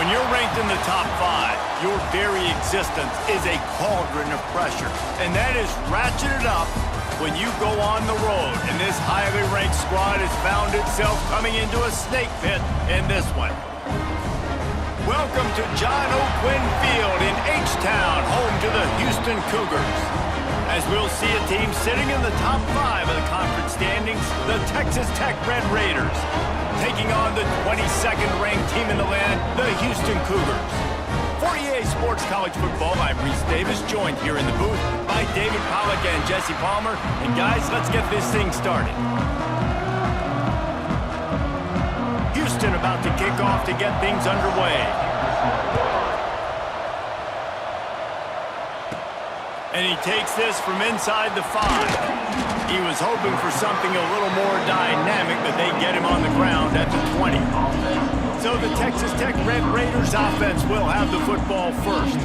When you're ranked in the top 5, your very existence is a cauldron of pressure. And that is ratcheted up when you go on the road. And this highly ranked squad has found itself coming into a snake pit in this one. Welcome to John O. Quinn Field in H-Town, home to the Houston Cougars. As we'll see a team sitting in the top 5 of the conference standings, the Texas Tech Red Raiders, taking on the 22nd ranked team in the land, the Houston Cougars. For EA Sports College Football, I'm Reese Davis, joined here in the booth by David Pollack and Jesse Palmer. And guys, let's get this thing started. Houston about to kick off to get things underway. And he takes this from inside the 5. He was hoping for something a little more dynamic, but they get him on the ground at the 20. So the Texas Tech Red Raiders offense will have the football first.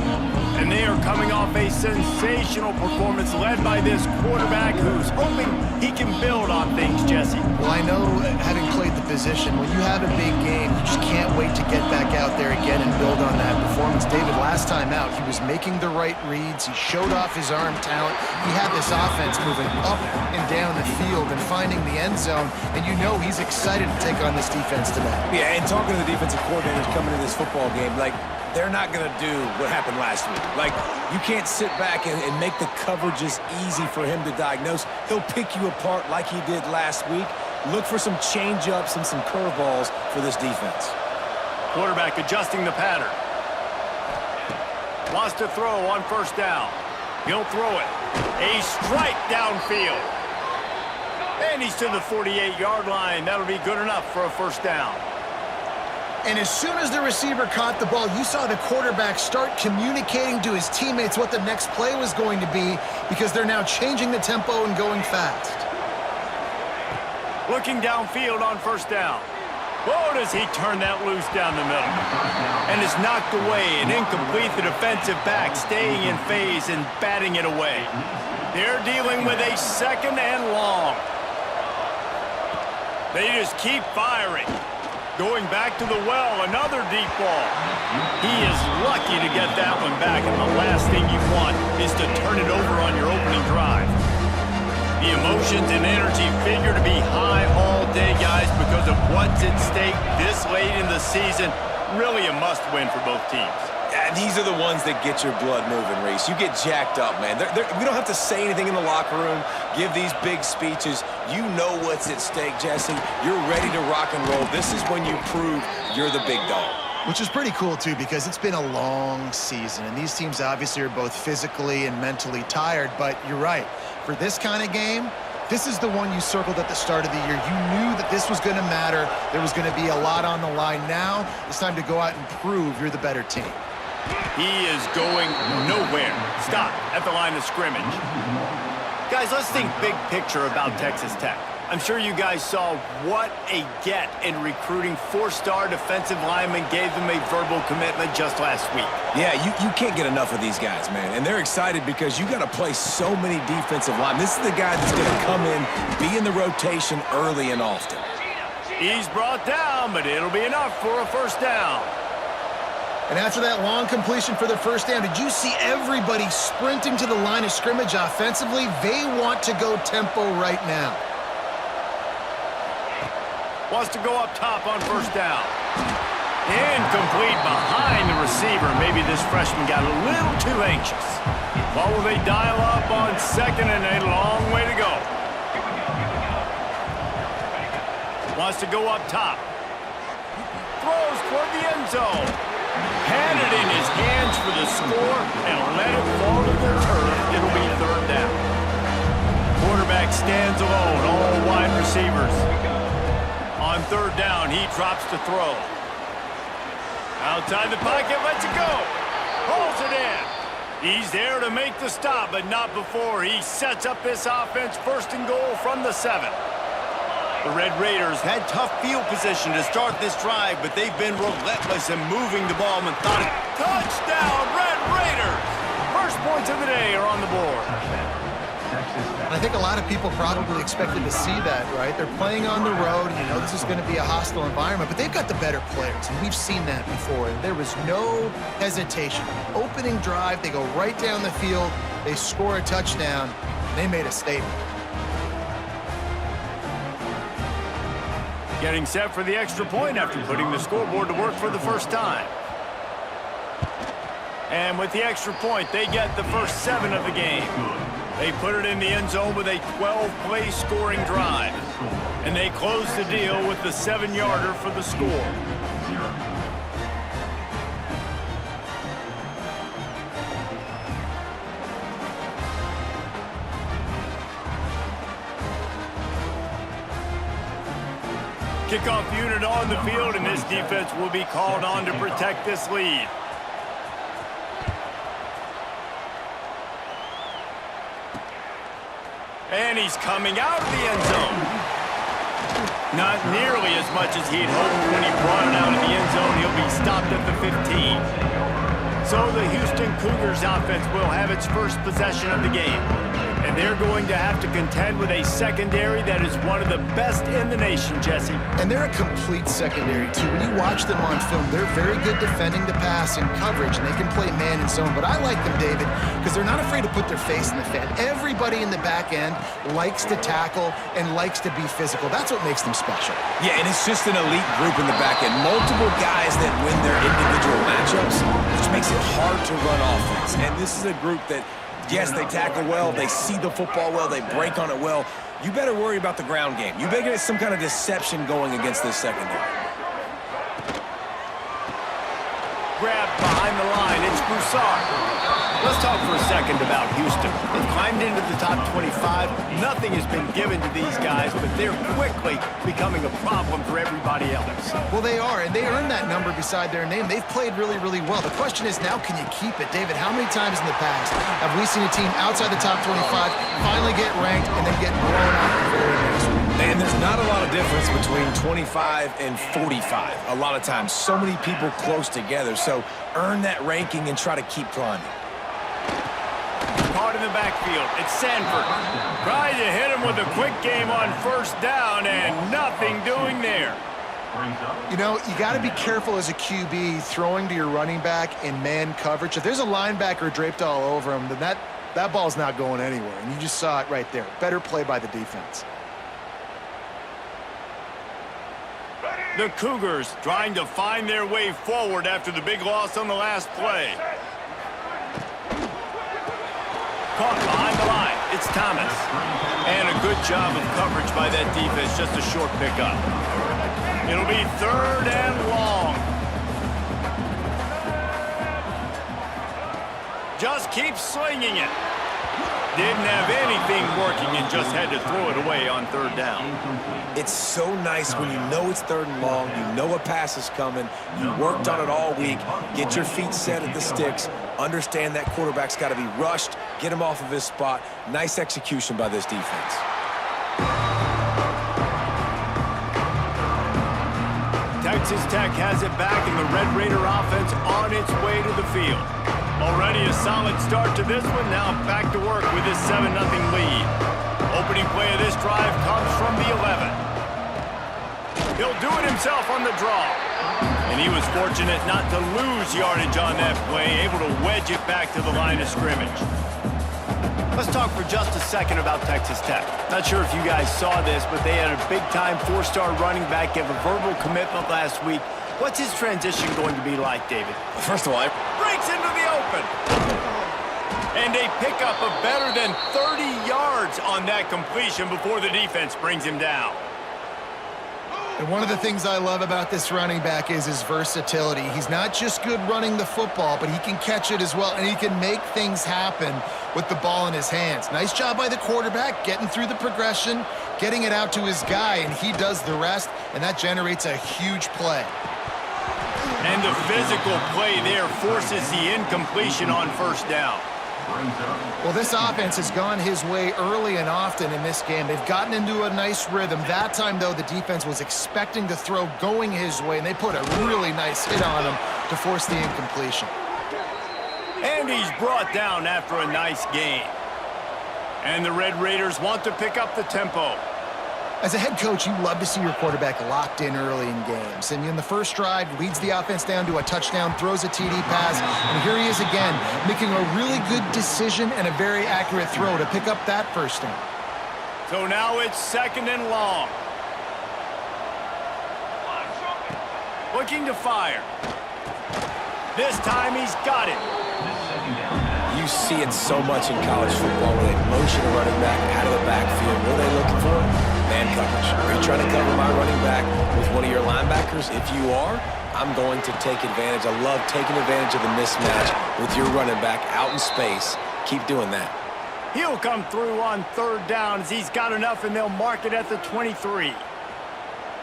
And they are coming off a sensational performance led by this quarterback who's hoping he can build on things, Jesse. Well, I know, having played the position, when you have a big game, you just can't wait to get back out there again and build on that performance. David, last time out, he was making the right reads. He showed off his arm talent. He had this offense moving up and down the field and finding the end zone. And you know he's excited to take on this defense tonight. Yeah, and talking to the defensive coordinators coming into this football game, like, they're not going to do what happened last week. Like, you can't sit back and make the coverages easy for him to diagnose. He'll pick you apart like he did last week. Look for some change-ups and some curveballs for this defense. Quarterback adjusting the pattern. Wants to throw on first down. He'll throw it. A strike downfield. And he's to the 48-yard line. That'll be good enough for a first down. And as soon as the receiver caught the ball, you saw the quarterback start communicating to his teammates what the next play was going to be, because they're now changing the tempo and going fast. Looking downfield on first down. Oh, does he turn that loose down the middle. And is knocked away and incomplete. The defensive back staying in phase and batting it away. They're dealing with a second and long. They just keep firing. Going back to the well, another deep ball. He is lucky to get that one back, and the last thing you want is to turn it over on your opening drive. The emotions and energy figure to be high all day, guys, because of what's at stake this late in the season. Really a must-win for both teams. Yeah, these are the ones that get your blood moving, Reese. You get jacked up, man. We don't have to say anything in the locker room, give these big speeches. You know what's at stake, Jesse. You're ready to rock and roll. This is when you prove you're the big dog. Which is pretty cool, too, because it's been a long season, and these teams obviously are both physically and mentally tired, but you're right. For this kind of game, this is the one you circled at the start of the year. You knew that this was going to matter. There was going to be a lot on the line. Now it's time to go out and prove you're the better team. He is going nowhere. Stop at the line of scrimmage. Guys, let's think big picture about Texas Tech. I'm sure you guys saw what a get in recruiting. 4-star defensive linemen gave them a verbal commitment just last week. Yeah, you can't get enough of these guys, man. And they're excited because you got to play so many defensive linemen. This is the guy that's going to come in, be in the rotation early and often. He's brought down, but it'll be enough for a first down. And after that long completion for the first down, did you see everybody sprinting to the line of scrimmage offensively? They want to go tempo right now. Wants to go up top on first down. Incomplete behind the receiver. Maybe this freshman got a little too anxious. What will they dial up on second and a long way to go? Wants to go up top. Throws toward the end zone. Had it in his hands for the score and let it fall to the turf. It'll be third down. Quarterback stands alone, all wide receivers. On third down, he drops to throw. Outside the pocket, lets it go. Pulls it in. He's there to make the stop, but not before he sets up this offense first and goal from the 7. The Red Raiders had tough field position to start this drive, but they've been relentless in moving the ball methodically. Touchdown, Red Raiders! First points of the day are on the board. And I think a lot of people probably expected to see that, right? They're playing on the road, and you know this is going to be a hostile environment, but they've got the better players, and we've seen that before. And there was no hesitation. Opening drive, they go right down the field, they score a touchdown, and they made a statement. Getting set for the extra point after putting the scoreboard to work for the first time. And with the extra point, they get the first 7 of the game. They put it in the end zone with a 12-play scoring drive. And they close the deal with the 7-yarder for the score. Kickoff unit on the field, and this defense will be called on to protect this lead. And he's coming out of the end zone. Not nearly as much as he'd hoped when he brought it out of the end zone. He'll be stopped at the 15. So the Houston Cougars offense will have its first possession of the game. And they're going to have to contend with a secondary that is one of the best in the nation, Jesse. And they're a complete secondary, too. When you watch them on film, they're very good defending the pass and coverage, and they can play man and zone. But I like them, David, because they're not afraid to put their face in the fan. Everybody in the back end likes to tackle and likes to be physical. That's what makes them special. Yeah, and it's just an elite group in the back end. Multiple guys that win their individual matchups, which makes it hard to run offense. And this is a group that, yes, they tackle well, they see the football well, they break on it well. You better worry about the ground game. You better get some kind of deception going against this secondary. Grabbed behind the line, it's Broussard. Let's talk for a second about Houston. They've climbed into the top 25. Nothing has been given to these guys, but they're quickly becoming a problem for everybody else. Well, they are, and they earned that number beside their name. They've played really, really well. The question is now, can you keep it? David, how many times in the past have we seen a team outside the top 25 finally get ranked and then get blown out the very next week? And there's not a lot of difference between 25 and 45 a lot of times. So many people close together. So earn that ranking and try to keep climbing. Caught in the backfield, it's Sanford. Trying to hit him with a quick game on first down, and nothing doing there. You know, you got to be careful as a QB throwing to your running back in man coverage. If there's a linebacker draped all over him, then that ball's not going anywhere, and you just saw it right there. Better play by the defense. The Cougars trying to find their way forward after the big loss on the last play. Caught behind the line, it's Thomas. And a good job of coverage by that defense, just a short pickup. It'll be 3rd and long. Just keep slinging it. Didn't have anything working and just had to throw it away on 3rd down. It's so nice when you know it's 3rd and long, you know a pass is coming, you worked on it all week, get your feet set at the sticks, understand that quarterback's got to be rushed, get him off of his spot. Nice execution by this defense. Texas Tech has it back, and the Red Raider offense on its way to the field. Already a solid start to this one. Now back to work with this 7-0 lead. Opening play of this drive comes from the 11. He'll do it himself on the draw. And he was fortunate not to lose yardage on that play, able to wedge it back to the line of scrimmage. Let's talk for just a second about Texas Tech. Not sure if you guys saw this, but they had a big-time 4-star running back give a verbal commitment last week. What's his transition going to be like, David? First of all, Breaks into the open. And a pickup of better than 30 yards on that completion before the defense brings him down. And one of the things I love about this running back is his versatility. He's not just good running the football, but he can catch it as well, and he can make things happen with the ball in his hands. Nice job by the quarterback, getting through the progression, getting it out to his guy, and he does the rest, and that generates a huge play. And the physical play there forces the incompletion on 1st down. Well, this offense has gone his way early and often in this game. They've gotten into a nice rhythm. That time, though, the defense was expecting to throw going his way, and they put a really nice hit on him to force the incompletion. And he's brought down after a nice gain. And the Red Raiders want to pick up the tempo. As a head coach, you love to see your quarterback locked in early in games. And in the first drive, leads the offense down to a touchdown, throws a TD pass, and here he is again, making a really good decision and a very accurate throw to pick up that first down. So now it's 2nd and long. Looking to fire. This time he's got it. You see it so much in college football when they motion a running back out of the backfield. What are they looking for? Man coverage. Are you trying to cover my running back with one of your linebackers? If you are, I'm going to take advantage. I love taking advantage of the mismatch with your running back out in space. Keep doing that. He'll come through on 3rd down as he's got enough, and they'll mark it at the 23.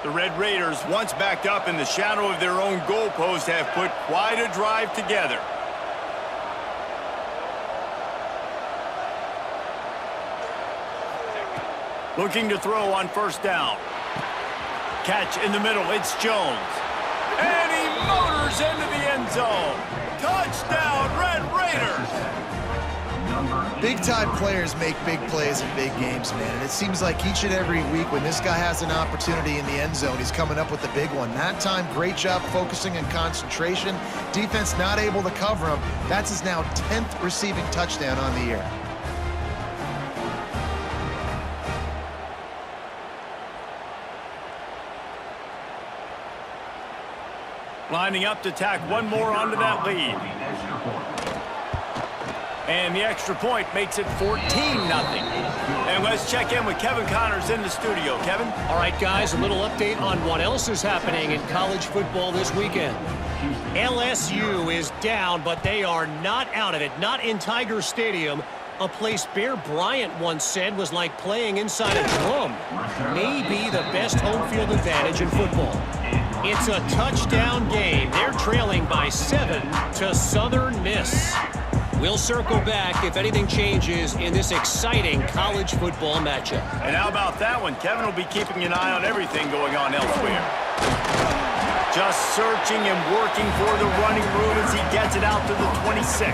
The Red Raiders, once backed up in the shadow of their own goalpost, have put quite a drive together. Looking to throw on 1st down. Catch in the middle, it's Jones. And he motors into the end zone. Touchdown, Red Raiders! Big-time players make big plays in big games, man. And it seems like each and every week when this guy has an opportunity in the end zone, he's coming up with the big one. That time, great job focusing and concentration. Defense not able to cover him. That's his now 10th receiving touchdown on the year. Lining up to tack one more onto that lead. And the extra point makes it 14-0. And let's check in with Kevin Connors in the studio. Kevin? All right, guys, a little update on what else is happening in college football this weekend. LSU is down, but they are not out of it, not in Tiger Stadium, a place Bear Bryant once said was like playing inside a drum. Maybe the best home field advantage in football. It's a touchdown game. They're trailing by 7 to Southern Miss. We'll circle back if anything changes in this exciting college football matchup. And how about that one? Kevin will be keeping an eye on everything going on elsewhere. Just searching and working for the running room as he gets it out to the 26.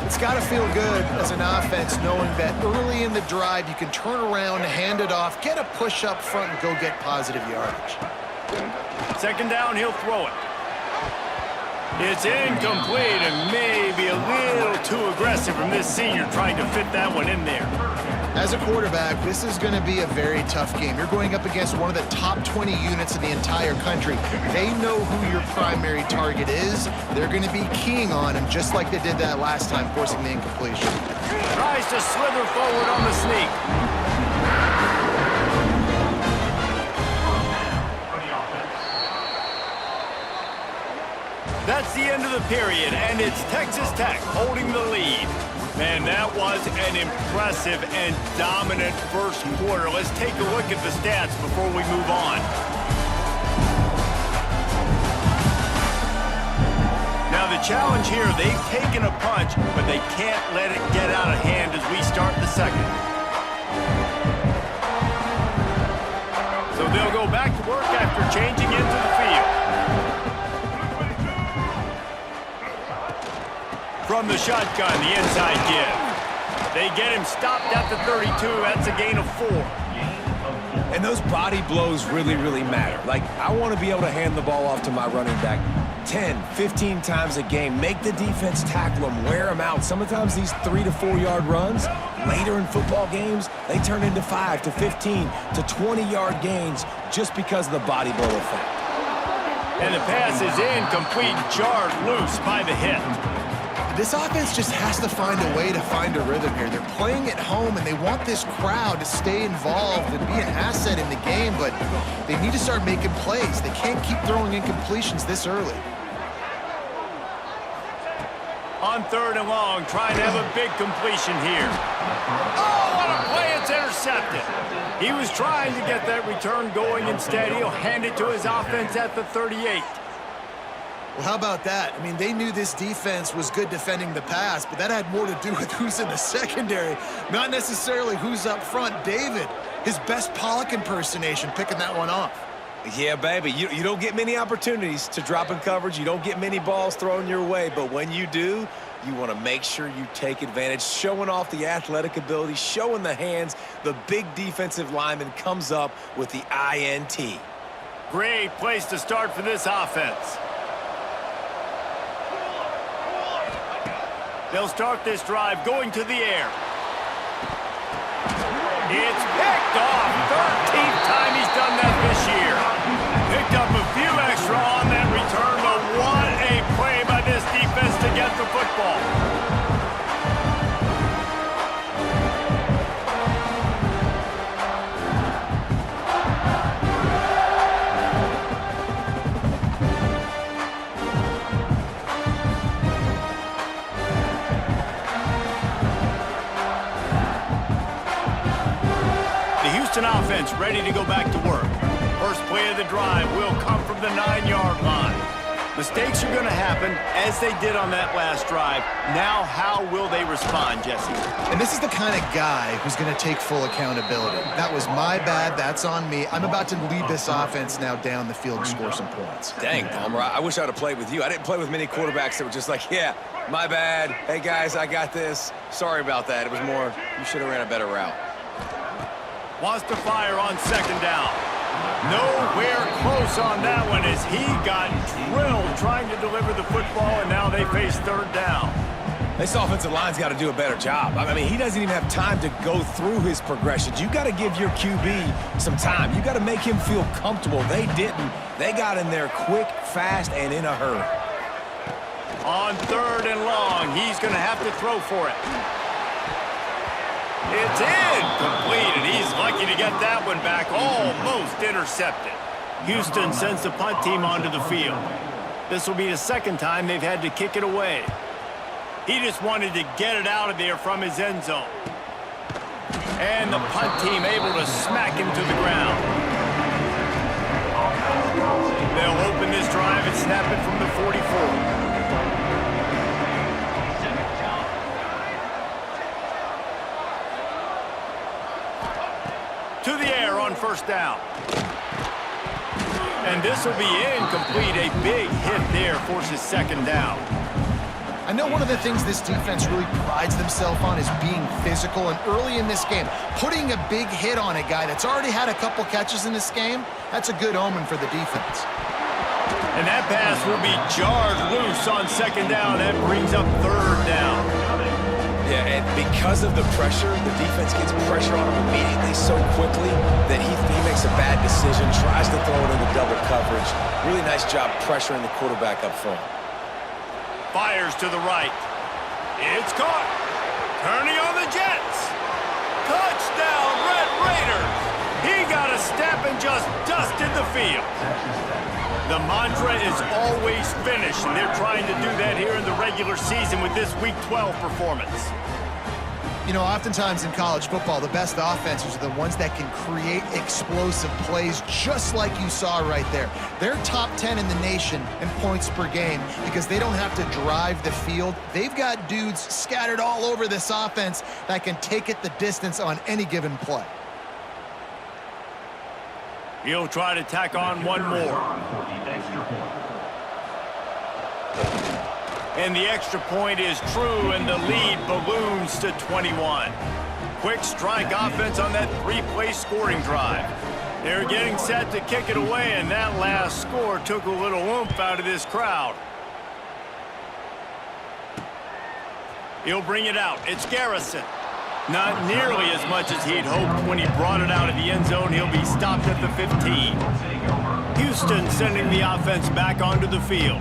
It's got to feel good as an offense knowing that early in the drive you can turn around, hand it off, get a push up front, and go get positive yardage. 2nd down, he'll throw it. It's incomplete and maybe a little too aggressive from this senior trying to fit that one in there. As a quarterback, this is going to be a very tough game. You're going up against one of the top 20 units in the entire country. They know who your primary target is. They're going to be keying on him just like they did that last time, forcing the incompletion. Tries to slither forward on the sneak. That's the end of the period, and it's Texas Tech holding the lead. Man, that was an impressive and dominant first quarter. Let's take a look at the stats before we move on. Now, the challenge here, they've taken a punch, but they can't let it get out of hand as we start the second. So they'll go back to work after changing into the field. From the shotgun, the inside give. They get him stopped at the 32. That's a gain of 4. And those body blows really, really matter. Like, I want to be able to hand the ball off to my running back 10, 15 times a game. Make the defense tackle them, wear them out. Sometimes these 3 to 4 yard runs, later in football games, they turn into 5 to 15 to 20 yard gains just because of the body blow effect. And the pass is incomplete, jarred loose by the hit. This offense just has to find a way to find a rhythm here. They're playing at home, and they want this crowd to stay involved and be an asset in the game, but they need to start making plays. They can't keep throwing incompletions this early. On 3rd and long, trying to have a big completion here. Oh, what a play! It's intercepted. He was trying to get that return going. Instead, he'll hand it to his offense at the 38. Well, how about that? I mean, they knew this defense was good defending the pass, but that had more to do with who's in the secondary, not necessarily who's up front. David, his best Pollock impersonation, picking that one off. Yeah, baby, you don't get many opportunities to drop in coverage. You don't get many balls thrown your way, but when you do, You want to make sure you take advantage, showing off the athletic ability, showing the hands. The big defensive lineman comes up with the INT. Great place to start for this offense. They'll start this drive going to the air. It's picked off. 13th time he's done that this year. Picked up a few extra on that return, but what a play by this defense to get the football. Offense ready to go back to work. First play of the drive will come from the 9-yard line. Mistakes are going to happen, as they did on that last drive. Now, how will they respond, Jesse? And this is the kind of guy who's going to take full accountability. That was my bad. That's on me. I'm about to lead this offense now down the field and score some points. Dang, Palmer, I wish I'd have played with you. I didn't play with many quarterbacks that were just like, yeah, my bad. Hey, guys, I got this. Sorry about that. It was more, you should have ran a better route. Wants to fire on second down. Nowhere close on that one as he got drilled trying to deliver the football, and now they face third down. This offensive line's got to do a better job. I mean, he doesn't even have time to go through his progressions. You got to give your QB some time. You got to make him feel comfortable. They didn't. They got in there quick, fast, and in a hurry. On third and long, he's going to have to throw for it. It's incomplete, and he's lucky to get that one back, almost intercepted. Houston sends the punt team onto the field. This will be the second time they've had to kick it away. He just wanted to get it out of there from his end zone. And the punt team able to smack him to the ground. They'll open this drive and snap it from the 44. To the air on first down. And this will be incomplete. A big hit there forces second down. I know one of the things this defense really prides themselves on is being physical, and early in this game, putting a big hit on a guy that's already had a couple catches in this game, that's a good omen for the defense. And that pass will be jarred loose on second down. That brings up third down. Yeah, and because of the pressure, the defense gets pressure on him immediately so quickly that he makes a bad decision, tries to throw it into double coverage. Really nice job pressuring the quarterback up front. Fires to the right. It's caught. Turning on the Jets. Touchdown, Red Raiders. He got a step and just dusted the field. The mantra is always finish, and they're trying to do that here in the regular season with this Week 12 performance. You know, oftentimes in college football, the best offenses are the ones that can create explosive plays, just like you saw right there. They're top 10 in the nation in points per game because they don't have to drive the field. They've got dudes scattered all over this offense that can take it the distance on any given play. He'll try to tack on one more. And the extra point is true, and the lead balloons to 21. Quick strike offense on that three-play scoring drive. They're getting set to kick it away, and that last score took a little oomph out of this crowd. He'll bring it out. It's Garrison. Not nearly as much as he'd hoped when he brought it out of the end zone. He'll be stopped at the 15. Houston sending the offense back onto the field.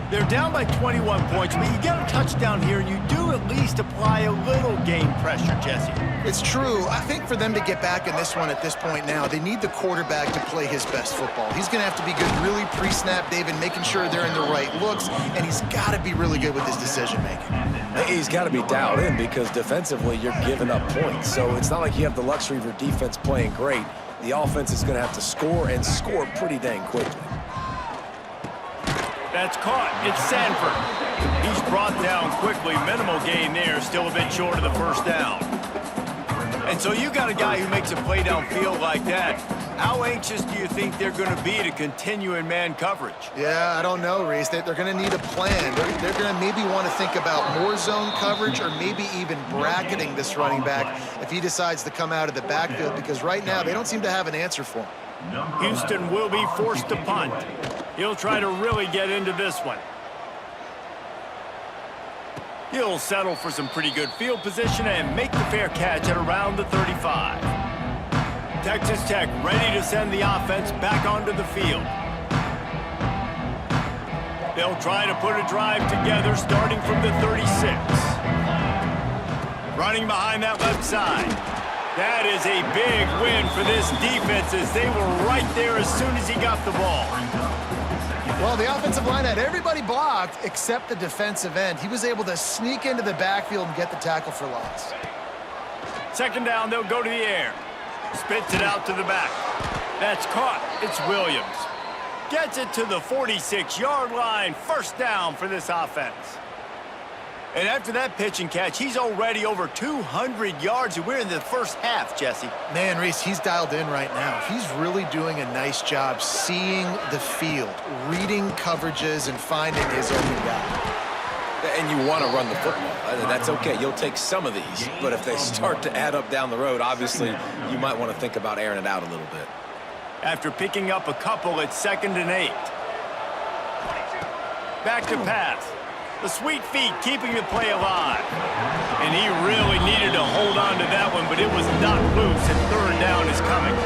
They're down by 21 points, but you get a touchdown here, and you do at least apply a little game pressure, Jesse. It's true. I think for them to get back in this one at this point now, they need the quarterback to play his best football. He's going to have to be good really pre-snap, David, making sure they're in the right looks, and he's got to be really good with his decision-making. He's got to be dialed in because defensively you're giving up points. So it's not like you have the luxury of your defense playing great. The offense is going to have to score and score pretty dang quickly. That's caught. It's Sanford. He's brought down quickly. Minimal gain there. Still a bit short of the first down. And so you got a guy who makes a play downfield like that. How anxious do you think they're going to be to continue in man coverage? Yeah, I don't know, Reese. They're going to need a plan. They're going to maybe want to think about more zone coverage or maybe even bracketing this running back if he decides to come out of the backfield, because right now they don't seem to have an answer for him. Houston will be forced to punt. He'll try to really get into this one. He'll settle for some pretty good field position and make the fair catch at around the 35. Texas Tech ready to send the offense back onto the field. They'll try to put a drive together starting from the 36. Running behind that left side. That is a big win for this defense as they were right there as soon as he got the ball. Well, the offensive line had everybody blocked except the defensive end. He was able to sneak into the backfield and get the tackle for loss. Second down, they'll go to the air. Spits it out to the back. That's caught. It's Williams. Gets it to the 46-yard line. First down for this offense. And after that pitch and catch, he's already over 200 yards, and we're in the first half, Jesse. Man, Reese, he's dialed in right now. He's really doing a nice job seeing the field, reading coverages, and finding his open guy. And you want to run the football. That's okay. You'll take some of these. But if they start to add up down the road, obviously, you might want to think about airing it out a little bit. After picking up a couple, it's 2nd and 8. Back to pass. The sweet feet keeping the play alive. And he really needed to hold on to that one, but it was not loose, and third down is coming.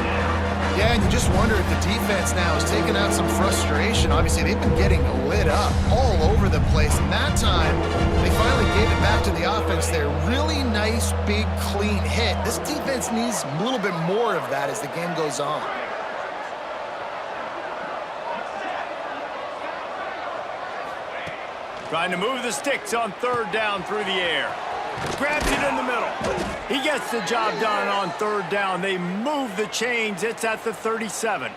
Yeah, and you just wonder if the defense now is taking out some frustration. Obviously, they've been getting lit up all over the place. And that time, they finally gave it back to the offense there. Really nice, big, clean hit. This defense needs a little bit more of that as the game goes on. Trying to move the sticks on third down through the air. Grabs it in the middle. He gets the job done on third down. They move the chains. It's at the 37.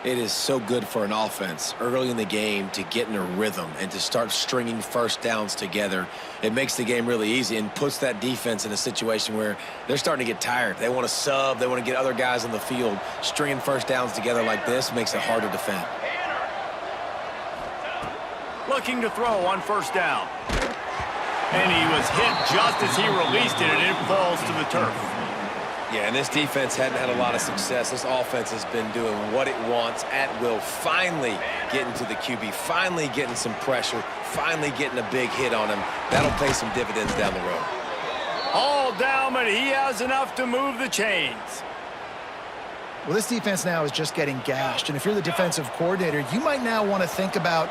It is so good for an offense early in the game to get in a rhythm and to start stringing first downs together. It makes the game really easy and puts that defense in a situation where they're starting to get tired. They want to sub. They want to get other guys on the field. Stringing first downs together like this makes it hard to defend. Looking to throw on first down. And he was hit just as he released it, and it falls to the turf. Yeah, and this defense hadn't had a lot of success. This offense has been doing what it wants at will. Finally getting to the QB, finally getting some pressure, finally getting a big hit on him. That'll pay some dividends down the road. All down, but he has enough to move the chains. Well, this defense now is just getting gashed. And if you're the defensive coordinator, you might now want to think about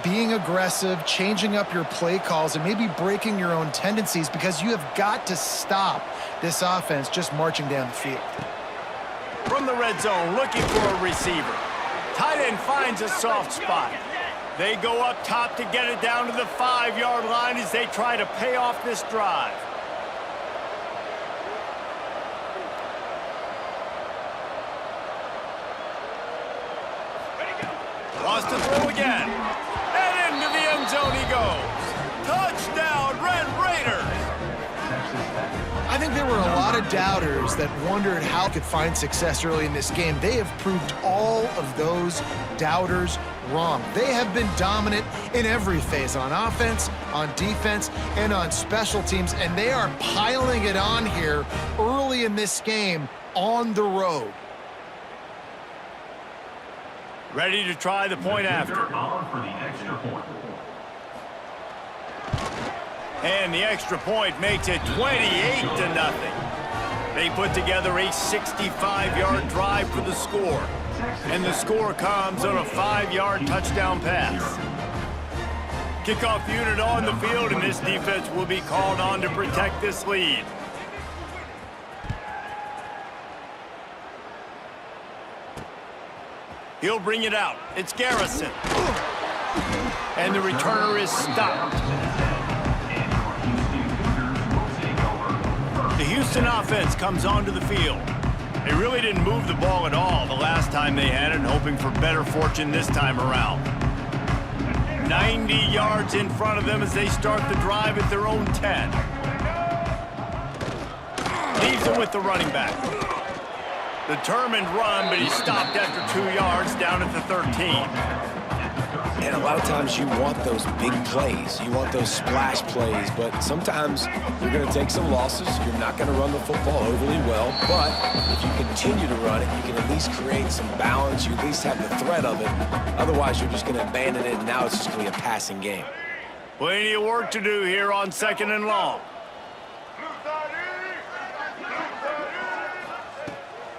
being aggressive, changing up your play calls, and maybe breaking your own tendencies, because you have got to stop this offense just marching down the field. From the red zone, looking for a receiver. Tight end finds a soft spot. They go up top to get it down to the 5-yard line as they try to pay off this drive. Wants to throw again. And into the end zone he goes. Touchdown, Red Raiders! I think there were a lot of doubters that wondered how could find success early in this game. They have proved all of those doubters wrong. They have been dominant in every phase, on offense, on defense, and on special teams, and they are piling it on here early in this game on the road. Ready to try the point after. And the extra point makes it 28-0. They put together a 65-yard drive for the score. And the score comes on a 5-yard touchdown pass. Kickoff unit on the field, and this defense will be called on to protect this lead. He'll bring it out. It's Garrison. And the returner is stopped. The Houston offense comes onto the field. They really didn't move the ball at all the last time they had it, hoping for better fortune this time around. 90 yards in front of them as they start the drive at their own 10. Leaves them with the running back. Determined run, but he stopped after 2 yards down at the 13. And a lot of times you want those big plays. You want those splash plays, but sometimes you're going to take some losses. You're not going to run the football overly well, but if you continue to run it, you can at least create some balance. You at least have the threat of it. Otherwise, you're just going to abandon it, and now it's just going to be a passing game. Plenty of work to do here on 2nd and long.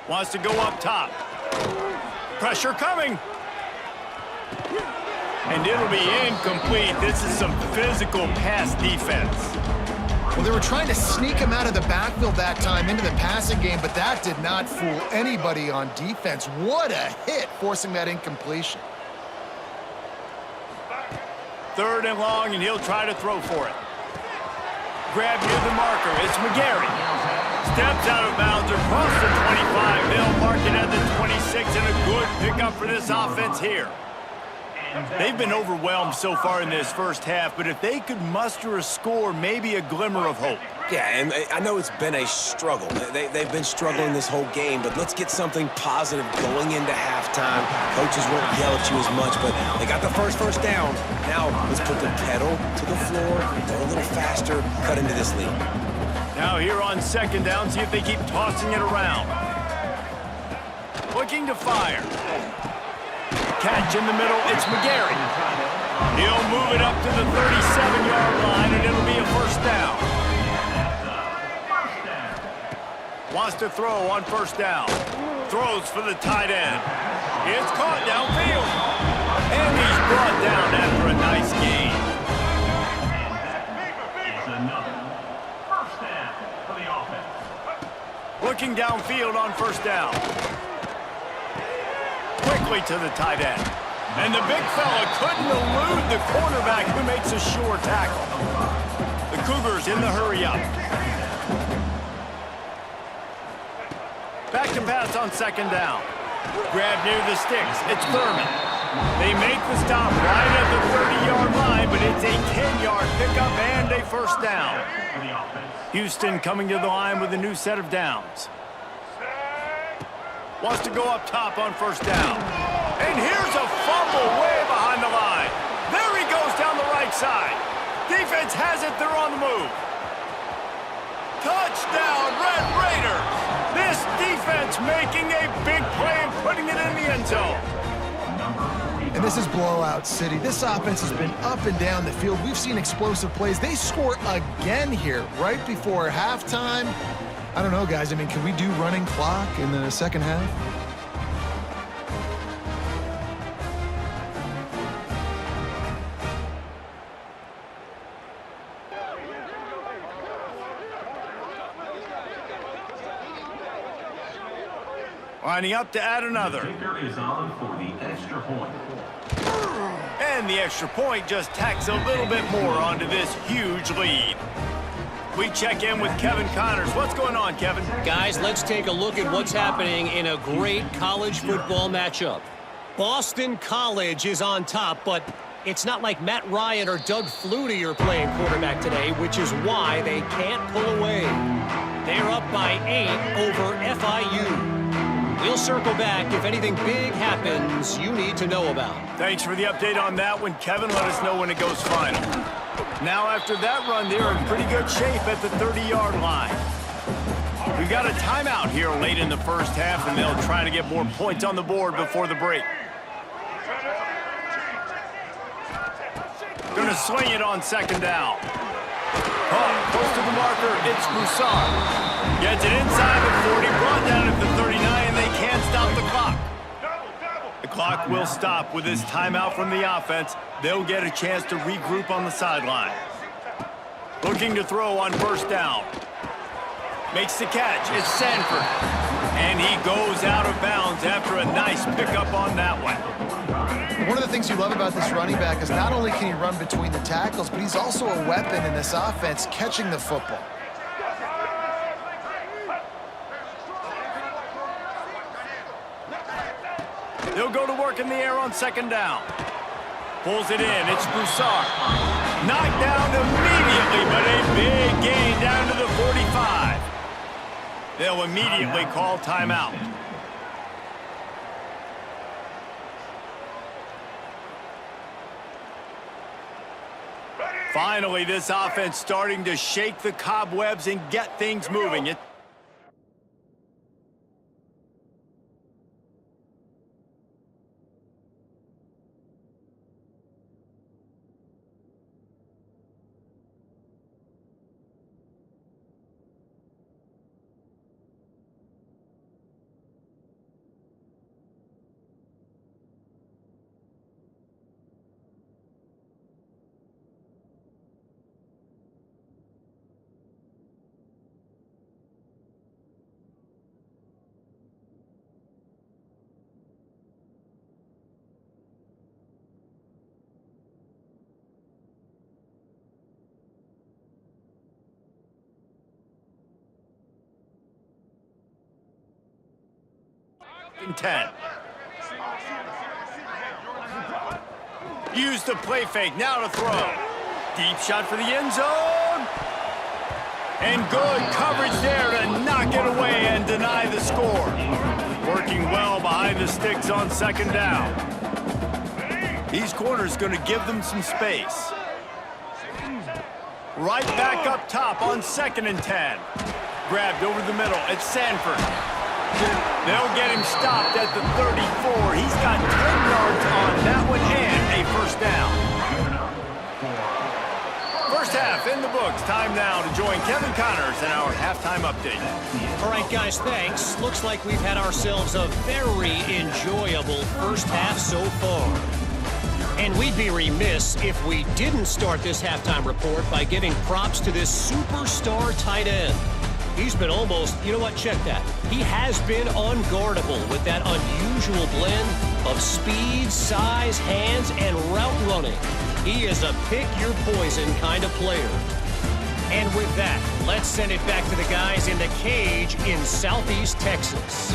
Wants to go up top. Pressure coming. And it'll be incomplete. This is some physical pass defense. Well, they were trying to sneak him out of the backfield that time into the passing game, but that did not fool anybody on defense. What a hit, forcing that incompletion. 3rd and long, and he'll try to throw for it. Grab near the marker. It's McGarry. Steps out of bounds across the 25. They'll mark it at the 26, and a good pickup for this offense here. They've been overwhelmed so far in this first half, but if they could muster a score, maybe a glimmer of hope. Yeah, and I know it's been a struggle. They've been struggling this whole game, but let's get something positive going into halftime. Coaches won't yell at you as much, but they got the first down. Now let's put the pedal to the floor, go a little faster, cut into this lead. Now here on 2nd down, see if they keep tossing it around. Looking to fire. Catch in the middle, it's McGarry. He'll move it up to the 37-yard line, and it'll be a 1st down. Wants to throw on 1st down. Throws for the tight end. It's caught downfield. And he's brought down after a nice gain. Looking downfield on 1st down. Quickly to the tight end. And the big fella couldn't elude the cornerback who makes a sure tackle. The Cougars in the hurry up. Back to pass on 2nd down. Grab near the sticks. It's Thurman. They make the stop right at the 30-yard line, but it's a 10-yard pickup and a 1st down. Houston coming to the line with a new set of downs. Wants to go up top on 1st down. And here's a fumble way behind the line. There he goes down the right side. Defense has it. They're on the move. Touchdown, Red Raiders. This defense making a big play and putting it in the end zone. And this is blowout city. This offense has been up and down the field. We've seen explosive plays. They score again here right before halftime. I don't know, guys. I mean, can we do running clock in the 2nd half? Lining up to add another. Kicker is on for the extra point. And the extra point just tacks a little bit more onto this huge lead. We check in with Kevin Connors. What's going on, Kevin? Guys, let's take a look at what's happening in a great college football matchup. Boston College is on top, but it's not like Matt Ryan or Doug Flutie are playing quarterback today, which is why they can't pull away. They're up by 8 over FIU. We'll circle back if anything big happens you need to know about. Thanks for the update on that one, Kevin. Let us know when it goes final. Now, after that run, they're in pretty good shape at the 30-yard line. We've got a timeout here late in the first half, and they'll try to get more points on the board before the break. Gonna swing it on 2nd down. Close to the marker, it's Broussard. Gets it inside the 40, brought down at the 39, and they can't stop the clock. The clock will stop with this timeout from the offense. They'll get a chance to regroup on the sideline. Looking to throw on 1st down. Makes the catch, it's Sanford. And he goes out of bounds after a nice pickup on that one. One of the things you love about this running back is not only can he run between the tackles, but he's also a weapon in this offense catching the football. They'll go to work in the air on 2nd down. Pulls it in, it's Broussard. Knocked down immediately, but a big gain down to the 45. They'll immediately call timeout. Finally, this offense starting to shake the cobwebs and get things moving. And 10. Use the play fake, now to throw. Deep shot for the end zone. And good coverage there to knock it away and deny the score. Working well behind the sticks on second down. These corners going to give them some space. Right back up top on 2nd and 10. Grabbed over the middle at Sanford. They'll get him stopped at the 34. He's got 10 yards on that one and a first down. First half in the books. Time now to join Kevin Connors in our halftime update. All right, guys, thanks. Looks like we've had ourselves a very enjoyable first half so far. And we'd be remiss if we didn't start this halftime report by giving props to this superstar tight end. He's been almost, you know what, check that. He has been unguardable with that unusual blend of speed, size, hands, and route running. He is a pick-your-poison kind of player. And with that, let's send it back to the guys in the cage in Southeast Texas.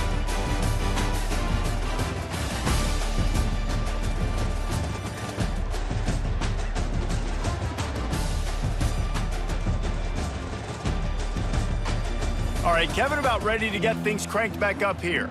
All right, Kevin, about ready to get things cranked back up here.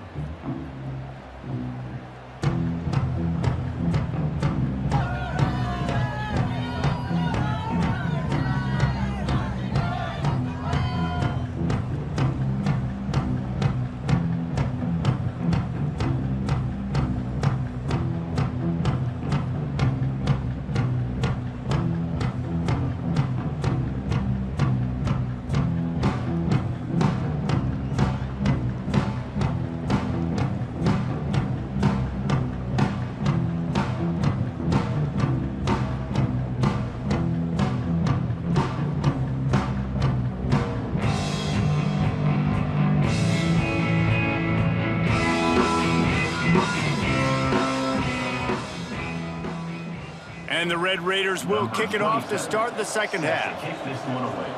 And the Red Raiders will kick it off to start the second half. Kick this one away.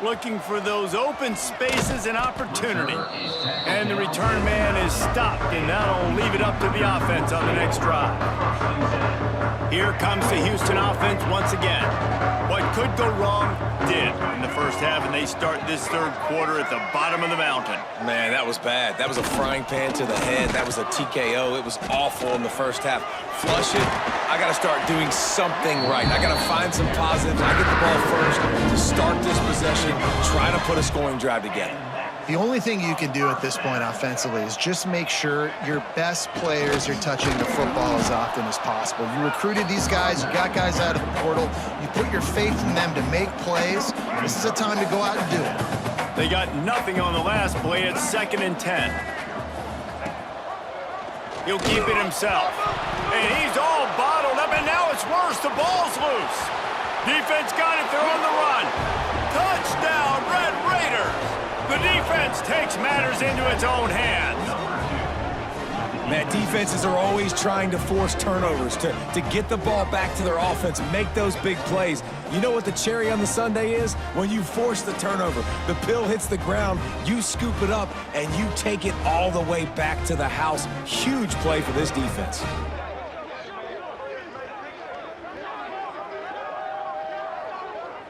Looking for those open spaces and opportunity. And the return man is stopped, and that'll leave it up to the offense on the next drive. Here comes the Houston offense once again. What could go wrong did in the first half, and they start this third quarter at the bottom of the mountain. Man, that was bad. That was a frying pan to the head. That was a TKO. It was awful in the first half. Flush it. I got to start doing something right. I got to find some positives. I get the ball first to start this possession, try to put a scoring drive together. The only thing you can do at this point offensively is just make sure your best players are touching the football as often as possible. You recruited these guys, you got guys out of the portal, you put your faith in them to make plays. This is a time to go out and do it. They got nothing on the last play at 2nd and 10. He'll keep it himself. And he's all bottled up, and now it's worse. The ball's loose. Defense got it. They're on the run. Touchdown, Red Raiders. The defense takes matters into its own hands. Man, defenses are always trying to force turnovers to get the ball back to their offense, make those big plays. You know what the cherry on the sundae is? When you force the turnover, the pill hits the ground, you scoop it up, and you take it all the way back to the house. Huge play for this defense.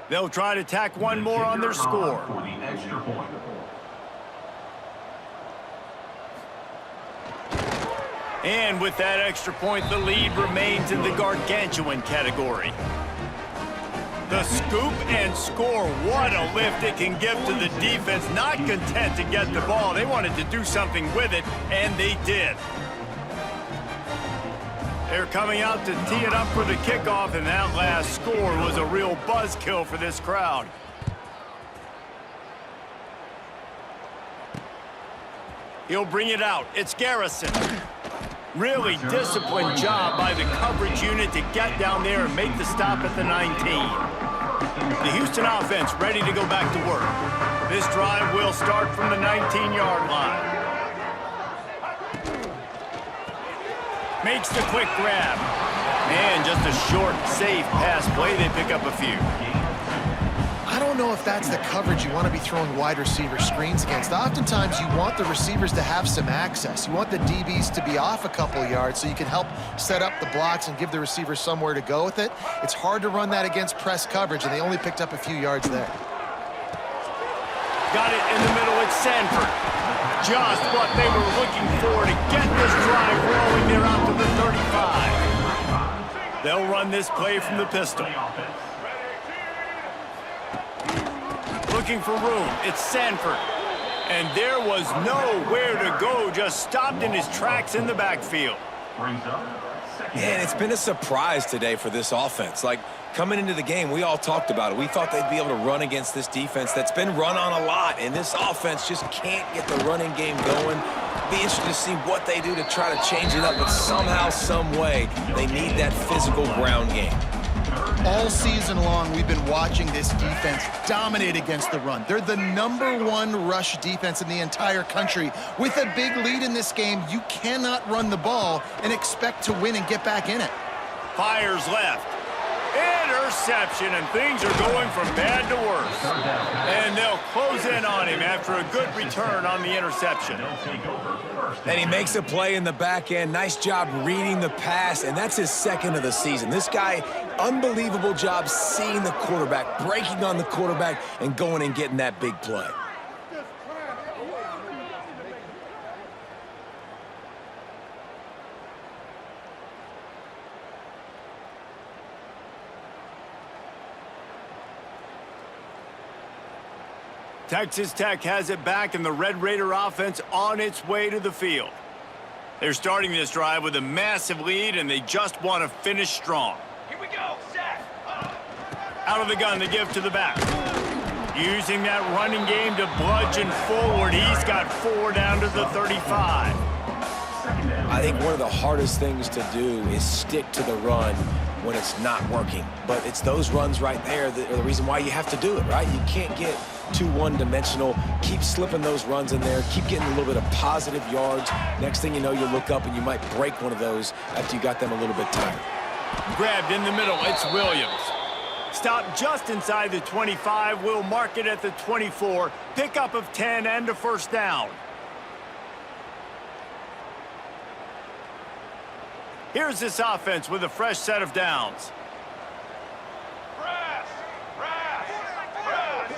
They'll try to tack one more on their score. For the extra point. And with that extra point, the lead remains in the gargantuan category. The scoop and score, what a lift it can give to the defense. Not content to get the ball, they wanted to do something with it, and they did. They're coming out to tee it up for the kickoff, and that last score was a real buzzkill for this crowd. He'll bring it out. It's Garrison. Really disciplined job by the coverage unit to get down there and make the stop at the 19. The Houston offense ready to go back to work. This drive will start from the 19-yard line. Makes the quick grab. And just a short, safe pass play. They pick up a few. I don't know if that's the coverage you want to be throwing wide receiver screens against. Oftentimes, you want the receivers to have some access. You want the DBs to be off a couple of yards so you can help set up the blocks and give the receivers somewhere to go with it. It's hard to run that against press coverage, and they only picked up a few yards there. Got it in the middle. It's Sanford. Just what they were looking for to get this drive rolling. They're out to the 35. They'll run this play from the pistol. Looking for room. It's Sanford. And there was nowhere to go. Just stopped in his tracks in the backfield. Man, it's been a surprise today for this offense. Like, coming into the game, we all talked about it. We thought they'd be able to run against this defense that's been run on a lot, and this offense just can't get the running game going. Be interested to see what they do to try to change it up, but somehow, some way, they need that physical ground game. All season long, we've been watching this defense dominate against the run. They're the #1 rush defense in the entire country. With a big lead in this game, you cannot run the ball and expect to win and get back in it. Fires left. Interception, and things are going from bad to worse. And they'll close in on him after a good return on the interception. And he makes a play in the back end. Nice job reading the pass, and that's his second of the season. This guy, unbelievable job seeing the quarterback, breaking on the quarterback, and going and getting that big play. Texas Tech has it back, and the Red Raider offense on its way to the field. They're starting this drive with a massive lead, and they just want to finish strong. Here we go, set. Out of the gun, they give to the back. Using that running game to bludgeon forward. He's got 4 down to the 35. I think one of the hardest things to do is stick to the run when it's not working. But it's those runs right there that are the reason why you have to do it, right? You can't get too one-dimensional. Keep slipping those runs in there. Keep getting a little bit of positive yards. Next thing you know, you look up and you might break one of those after you got them a little bit tired. Grabbed in the middle. It's Williams. Stop just inside the 25. We'll mark it at the 24. Pickup of 10 and a first down. Here's this offense with a fresh set of downs. Press! Press! Press!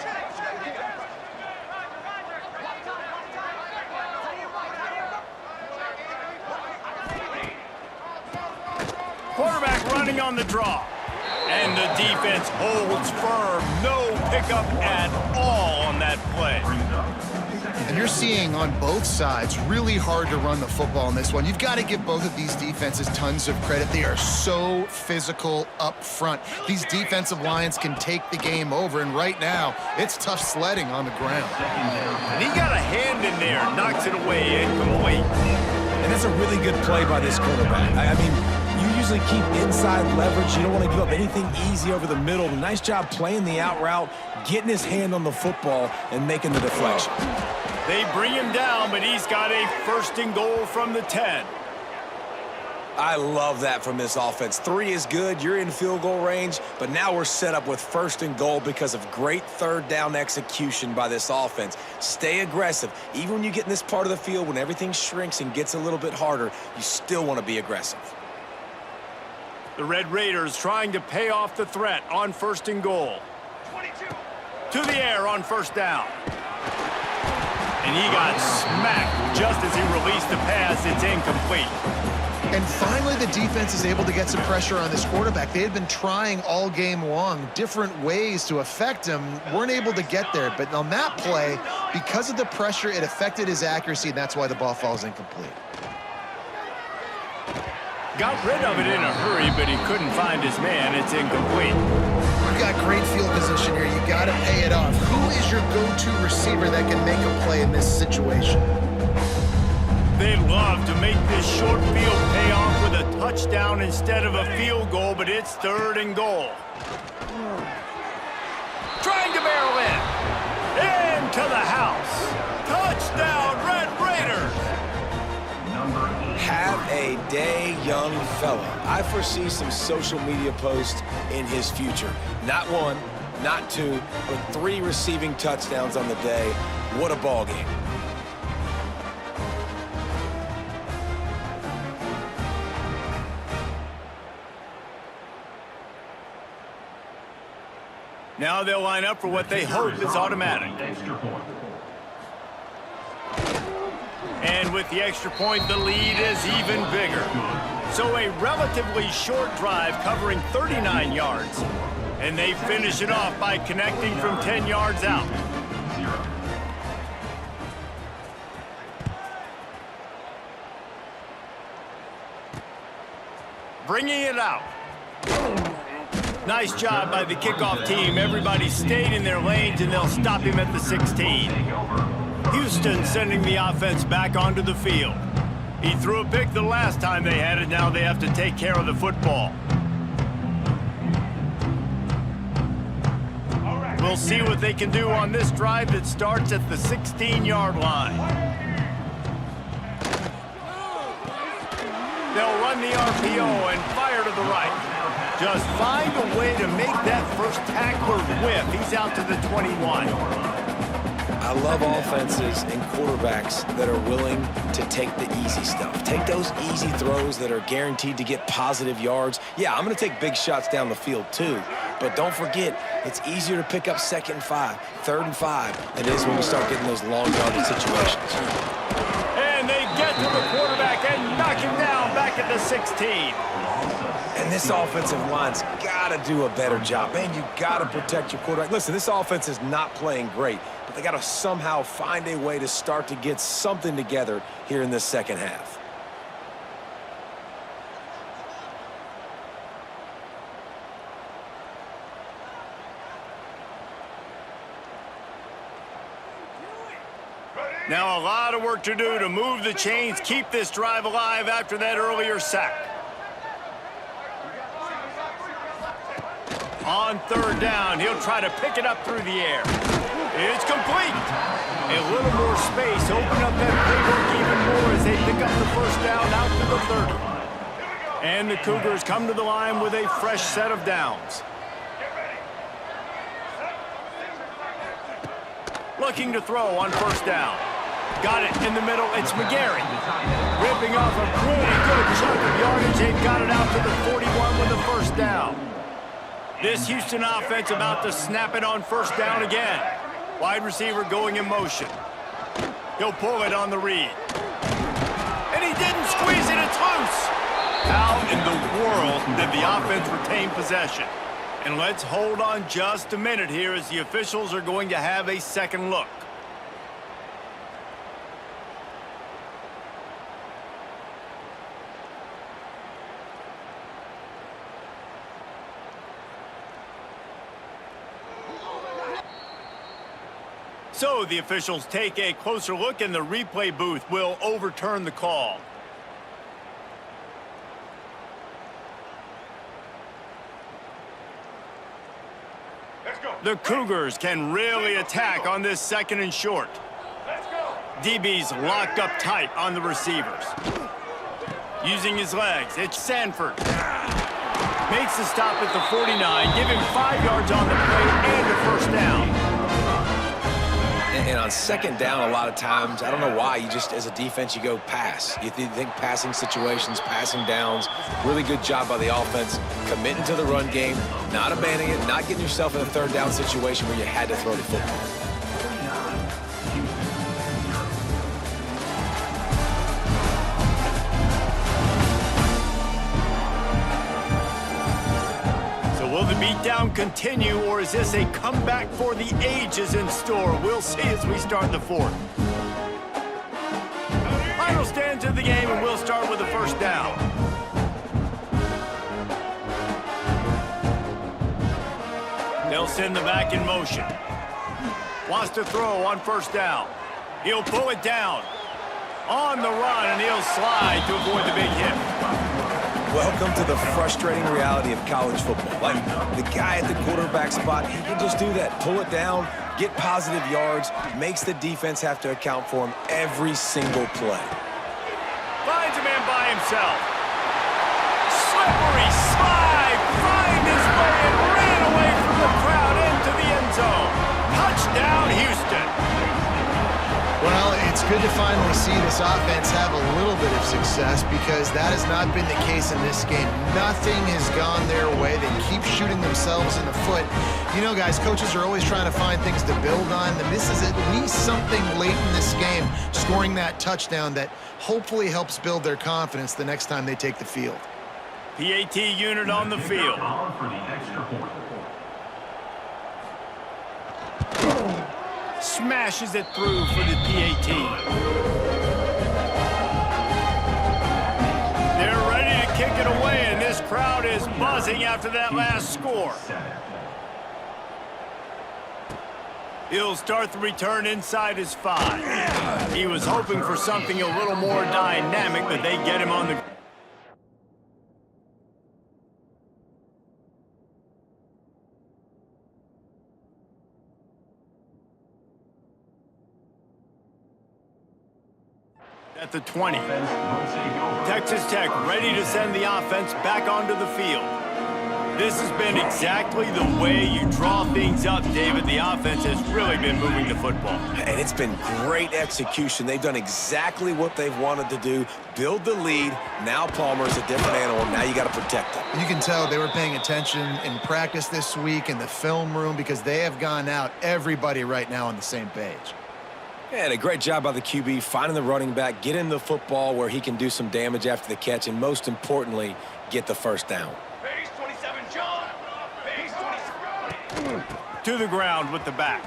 Quarterback running on the draw. And the defense holds firm. No pickup at all on that play. And you're seeing on both sides really hard to run the football in this one. You've got to give both of these defenses tons of credit. They are so physical up front. These defensive lines can take the game over, and right now, it's tough sledding on the ground. And he got a hand in there, knocks it away, incomplete. And that's a really good play by this quarterback. I mean, you usually keep inside leverage. You don't want to give up anything easy over the middle. Nice job playing the out route, getting his hand on the football, and making the deflection. They bring him down, but he's got a first and goal from the 10. I love that from this offense. 3 is good. You're in field goal range, but now we're set up with first and goal because of great third down execution by this offense. Stay aggressive. Even when you get in this part of the field, when everything shrinks and gets a little bit harder, you still want to be aggressive. The Red Raiders trying to pay off the threat on first and goal. 22. To the air on first down. And he got smacked just as he released the pass. It's incomplete. And finally, the defense is able to get some pressure on this quarterback. They had been trying all game long different ways to affect him, weren't able to get there. But on that play, because of the pressure, it affected his accuracy, and that's why the ball falls incomplete. Got rid of it in a hurry, but he couldn't find his man. It's incomplete. You've got great field position here. You got to pay it off. Who is your go-to receiver that can make a play in this situation? They'd love to make this short field pay off with a touchdown instead of a field goal, but it's 3rd and goal. Trying to barrel in. Into the house. Touchdown, Red Raiders. Have a day, young fella. I foresee some social media posts in his future. Not 1, not 2, but 3 receiving touchdowns on the day. What a ball game. Now they'll line up for what they hope is automatic. And with the extra point, the lead is even bigger. So a relatively short drive covering 39 yards. And they finish it off by connecting from 10 yards out. Bringing it out. Nice job by the kickoff team. Everybody stayed in their lanes, and they'll stop him at the 16. Houston sending the offense back onto the field. He threw a pick the last time they had it. Now they have to take care of the football. We'll see what they can do on this drive that starts at the 16-yard line. They'll run the RPO and fire to the right. Just find a way to make that first tackler whiff. He's out to the 21. I love offenses and quarterbacks that are willing to take the easy stuff. Take those easy throws that are guaranteed to get positive yards. Yeah, I'm going to take big shots down the field too. But don't forget, it's easier to pick up 2nd and 5, 3rd and 5 than it is when we start getting those long yardage situations. And they get to the quarterback and knock him down back at the 16. And this offensive line's got to do a better job. Man, you got to protect your quarterback. Listen, this offense is not playing great, but they got to somehow find a way to start to get something together here in this second half. Now a lot of work to do to move the chains, keep this drive alive after that earlier sack. On 3rd down, he'll try to pick it up through the air. It's complete. A little more space, open up that playbook even more as they pick up the 1st down out to the 30. And the Cougars come to the line with a fresh set of downs. Looking to throw on 1st down. Got it in the middle. It's McGarry. Ripping off a pretty good chunk of yardage. They've got it out to the 41 with the 1st down. This Houston offense about to snap it on 1st down again. Wide receiver going in motion. He'll pull it on the read. And he didn't squeeze it. It's loose. How in the world did the offense retain possession? And let's hold on just a minute here as the officials are going to have a second look. So the officials take a closer look, and the replay booth will overturn the call. Let's go. The Cougars can really attack on this 2nd and short. Let's go. DB's locked up tight on the receivers. Using his legs, it's Sanford. Makes the stop at the 49, give him 5 yards on the play and a 1st down. And on 2nd down, a lot of times, I don't know why, you just, as a defense, you go pass. You think passing situations, passing downs. Really good job by the offense, committing to the run game, not abandoning it, not getting yourself in a 3rd down situation where you had to throw the football. the beatdown continue, or is this a comeback for the ages in store? We'll see as we start the fourth. Final stands of the game, and we'll start with the first down. They'll send the back in motion. Wants to throw on first down. He'll pull it down. On the run, and he'll slide to avoid the big hit. Welcome to the frustrating reality of college football. Like, the guy at the quarterback spot, he can just do that. Pull it down, get positive yards, makes the defense have to account for him every single play. Finds a man by himself. Slippery slide, find his way and ran away from the crowd into the end zone. Touchdown, Houston. Well, it's good to finally see this offense have a little bit of success because that has not been the case in this game. Nothing has gone their way. They keep shooting themselves in the foot. You know, guys, coaches are always trying to find things to build on. And this is at least something late in this game, scoring that touchdown that hopefully helps build their confidence the next time they take the field. PAT unit on the field. For the extra point. Smashes it through for the PAT. They're ready to kick it away, and this crowd is buzzing after that last score. He'll start the return inside his 5. He was hoping for something a little more dynamic, but they get him on the... At the 20. Texas Tech ready to send the offense back onto the field. This has been exactly the way you draw things up, David. The offense has really been moving the football. And it's been great execution. They've done exactly what they've wanted to do. Build the lead. Now Palmer's a different animal. Now you got to protect him. You can tell they were paying attention in practice this week in the film room because they have gone out, everybody right now on the same page. Yeah, and a great job by the QB, finding the running back, get him the football where he can do some damage after the catch, and most importantly, get the first down. Base 27, John. Base 27. To the ground with the back.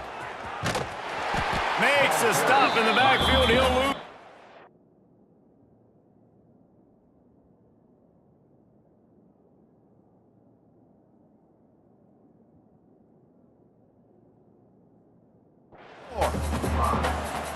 Makes a stop in the backfield. He'll lose.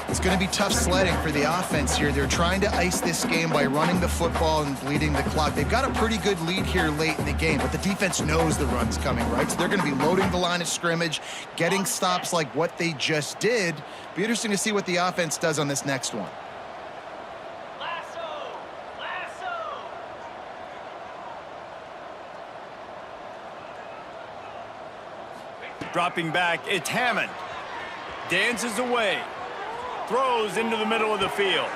It's going to be tough sledding for the offense here. They're trying to ice this game by running the football and bleeding the clock. They've got a pretty good lead here late in the game, but the defense knows the run's coming, right? So they're going to be loading the line of scrimmage, getting stops like what they just did. Be interesting to see what the offense does on this next one. Lasso! Lasso! Dropping back, it's Hammond. Dances away. Throws into the middle of the field.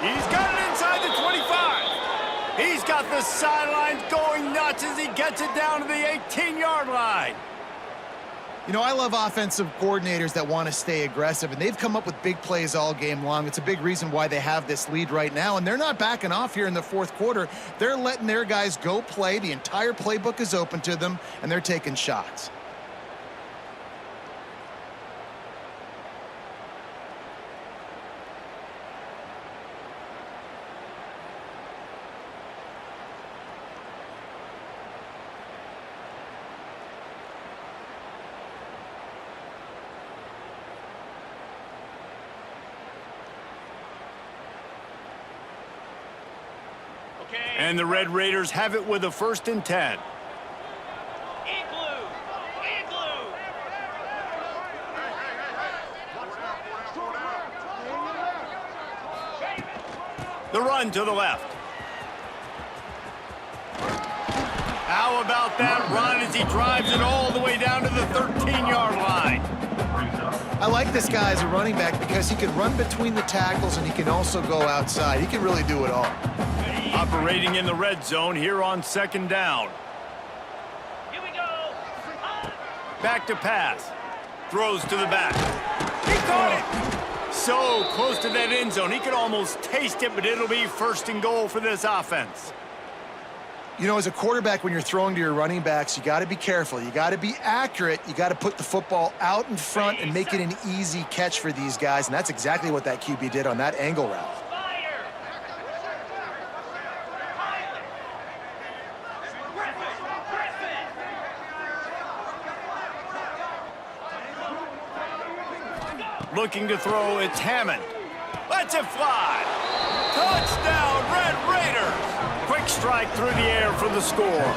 He's got it inside the 25. He's got the sidelines going nuts as he gets it down to the 18-yard line. You know, I love offensive coordinators that want to stay aggressive, and they've come up with big plays all game long. It's a big reason why they have this lead right now, and they're not backing off here in the fourth quarter. They're letting their guys go play. The entire playbook is open to them, and they're taking shots. And the Red Raiders have it with a 1st and 10. Igloo! Igloo! The run to the left. How about that run as he drives it all the way down to the 13-yard line? I like this guy as a running back because he can run between the tackles and he can also go outside. He can really do it all. Operating in the red zone here on 2nd down. Here we go! Back to pass. Throws to the back. He caught it! So close to that end zone. He could almost taste it, but it'll be 1st and goal for this offense. You know, as a quarterback, when you're throwing to your running backs, you got to be careful. You got to be accurate. You got to put the football out in front and make it an easy catch for these guys, and that's exactly what that QB did on that angle route. Looking to throw, it's Hammond. Lets it fly. Touchdown, Red Raiders. Quick strike through the air for the score.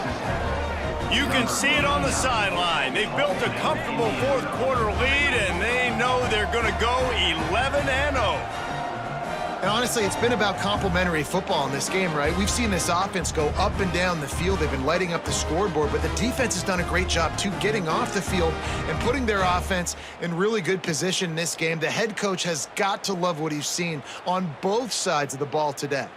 You can see it on the sideline. They've built a comfortable fourth quarter lead, and they know they're going to go 11-0. And honestly, it's been about complementary football in this game, right? We've seen this offense go up and down the field. They've been lighting up the scoreboard, but the defense has done a great job, too, getting off the field and putting their offense in really good position in this game. The head coach has got to love what he's seen on both sides of the ball today.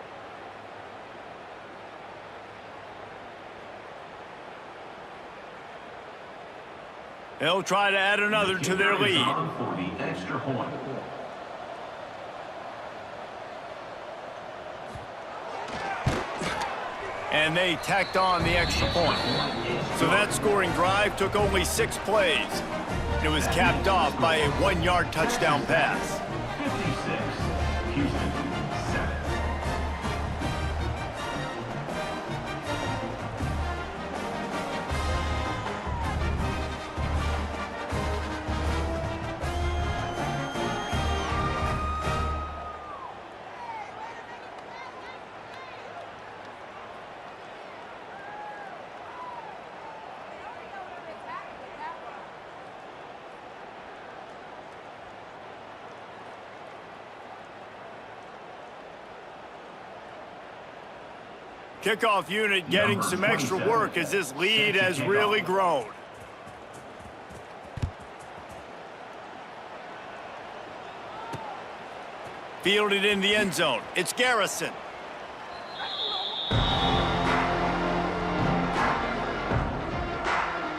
They'll try to add another to their lead. For the extra point. And they tacked on the extra point. So that scoring drive took only 6 plays. It was capped off by a 1-yard touchdown pass. 56, Houston, 7. Kickoff unit getting some extra work as this lead has really grown. Fielded in the end zone. It's Garrison.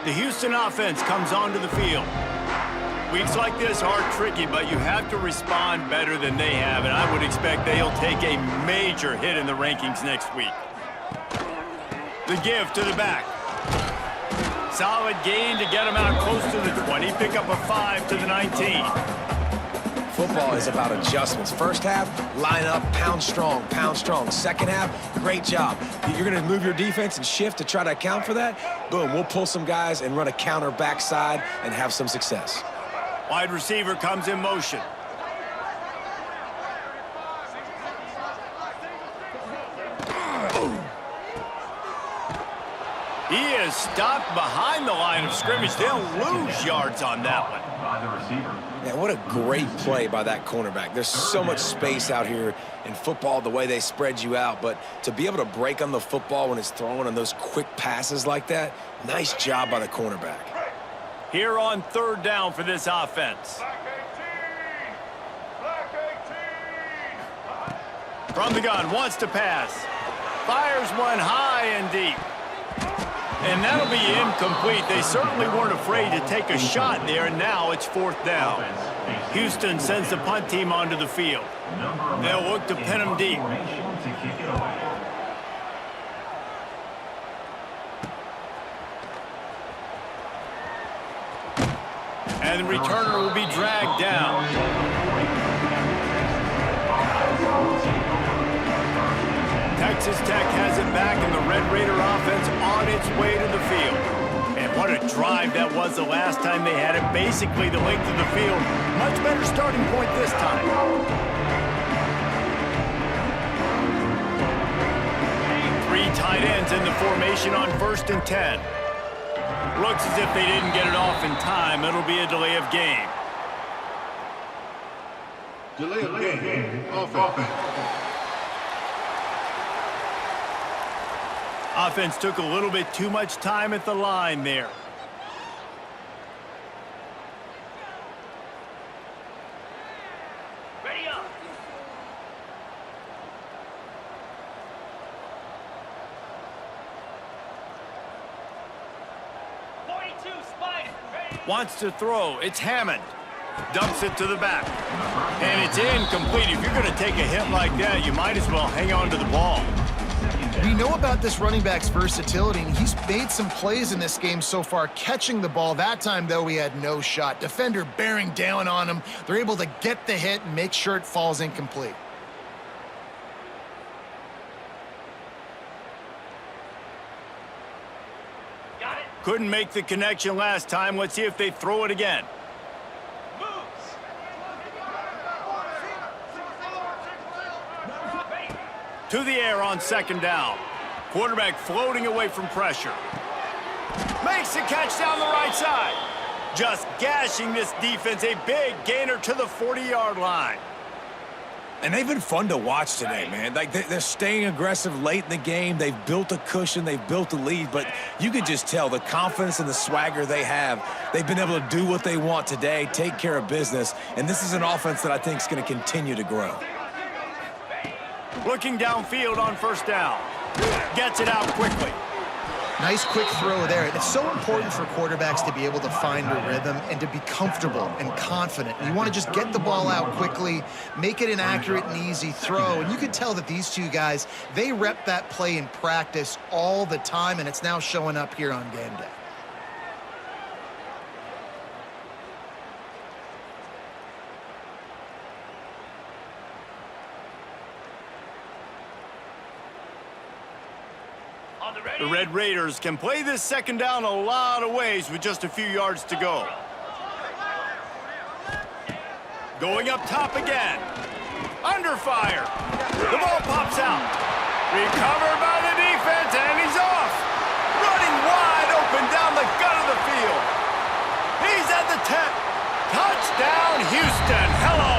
The Houston offense comes onto the field. Weeks like this are tricky, but you have to respond better than they have, and I would expect they'll take a major hit in the rankings next week. The give to the back. Solid gain to get them out close to the 20. Pick up a 5 to the 19. Football is about adjustments. First half, line up, pound strong, pound strong. Second half, great job. You're going to move your defense and shift to try to account for that. Boom, we'll pull some guys and run a counter backside and have some success. Wide receiver comes in motion. He is stopped behind the line of scrimmage. They'll lose yards on that one. By the receiver. Man, what a great play by that cornerback. There's so much space out here in football, the way they spread you out. But to be able to break on the football when it's thrown on those quick passes like that, nice job by the cornerback. Here on third down for this offense. From the gun, wants to pass. Fires one high and deep. And that'll be incomplete. They certainly weren't afraid to take a shot there, and now it's fourth down. Houston sends the punt team onto the field. They'll look to pin them deep. And the returner will be dragged down. Texas Tech has it back, and the Red Raider offense on its way to the field. And what a drive that was the last time they had it. Basically the length of the field. Much better starting point this time. Three tight ends in the formation on 1st and 10. Looks as if they didn't get it off in time. It'll be a delay of game. Delay of game. Offense. Offense took a little bit too much time at the line there. Ready up. Wants to throw. It's Hammond. Dumps it to the back. And it's incomplete. If you're going to take a hit like that, you might as well hang on to the ball. We know about this running back's versatility, and he's made some plays in this game so far, catching the ball. That time, though, he had no shot. Defender bearing down on him. They're able to get the hit and make sure it falls incomplete. Got it. Couldn't make the connection last time. Let's see if they throw it again. Moves. To the air on second down. Quarterback floating away from pressure. Makes the catch down the right side. Just gashing this defense. A big gainer to the 40-yard line. And they've been fun to watch today, man. Like, they're staying aggressive late in the game. They've built a cushion. They've built a lead. But you can just tell the confidence and the swagger they have. They've been able to do what they want today, take care of business. And this is an offense that I think is going to continue to grow. Looking downfield on first down. Gets it out quickly. Nice quick throw there. It's so important for quarterbacks to be able to find a rhythm and to be comfortable and confident. You want to just get the ball out quickly, make it an accurate and easy throw. And you can tell that these two guys, they rep that play in practice all the time, and it's now showing up here on game day. The Red Raiders can play this second down a lot of ways with just a few yards to go. Going up top again. Under fire. The ball pops out. Recovered by the defense, and he's off. Running wide open down the gut of the field. He's at the 10. Touchdown, Houston. Hello.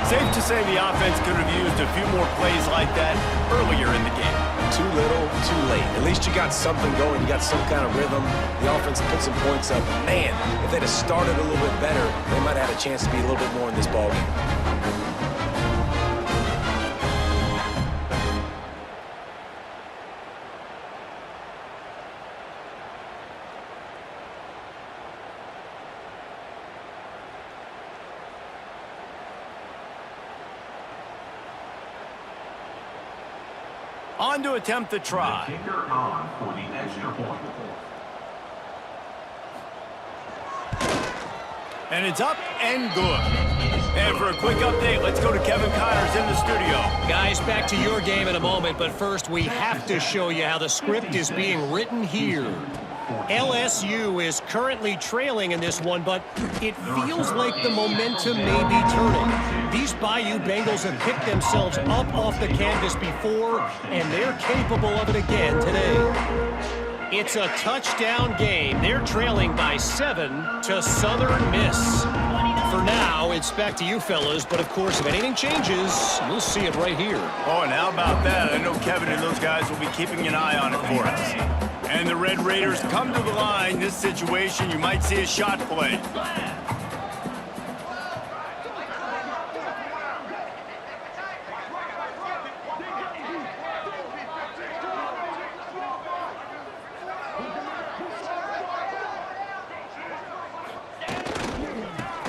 Safe to say the offense could have used a few more plays like that earlier in the game. Too little, too late. At least you got something going. You got some kind of rhythm. The offense put some points up. Man, if they'd have started a little bit better, they might have had a chance to be a little bit more in this ballgame. On to attempt the try. Kicker on for the extra point. And it's up and good. And for a quick update, let's go to Kevin Connors in the studio. Guys, back to your game in a moment, but first we have to show you how the script is being written here. LSU is currently trailing in this one, but it feels like the momentum may be turning. These Bayou Bengals have picked themselves up off the canvas before, and they're capable of it again today. It's a touchdown game. They're trailing by 7 to Southern Miss. For now, it's back to you fellas, but of course, if anything changes, you'll see it right here. Oh, and how about that? I know Kevin and those guys will be keeping an eye on it for us. And the Red Raiders come to the line. This situation, you might see a shot play.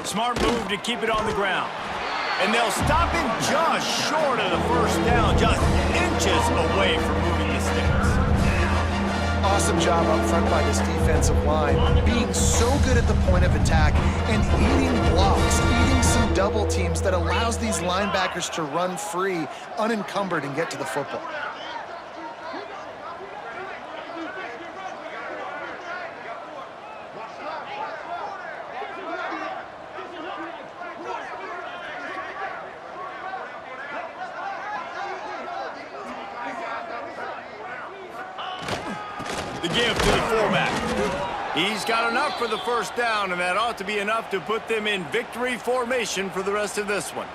Smart move to keep it on the ground. And they'll stop him just short of the first down, just inches away from moving the sticks. Awesome job up front by this defensive line, being so good at the point of attack and eating blocks, eating some double teams that allows these linebackers to run free, unencumbered, and get to the football. The give to the fullback. He's got enough for the first down, and that ought to be enough to put them in victory formation for the rest of this one.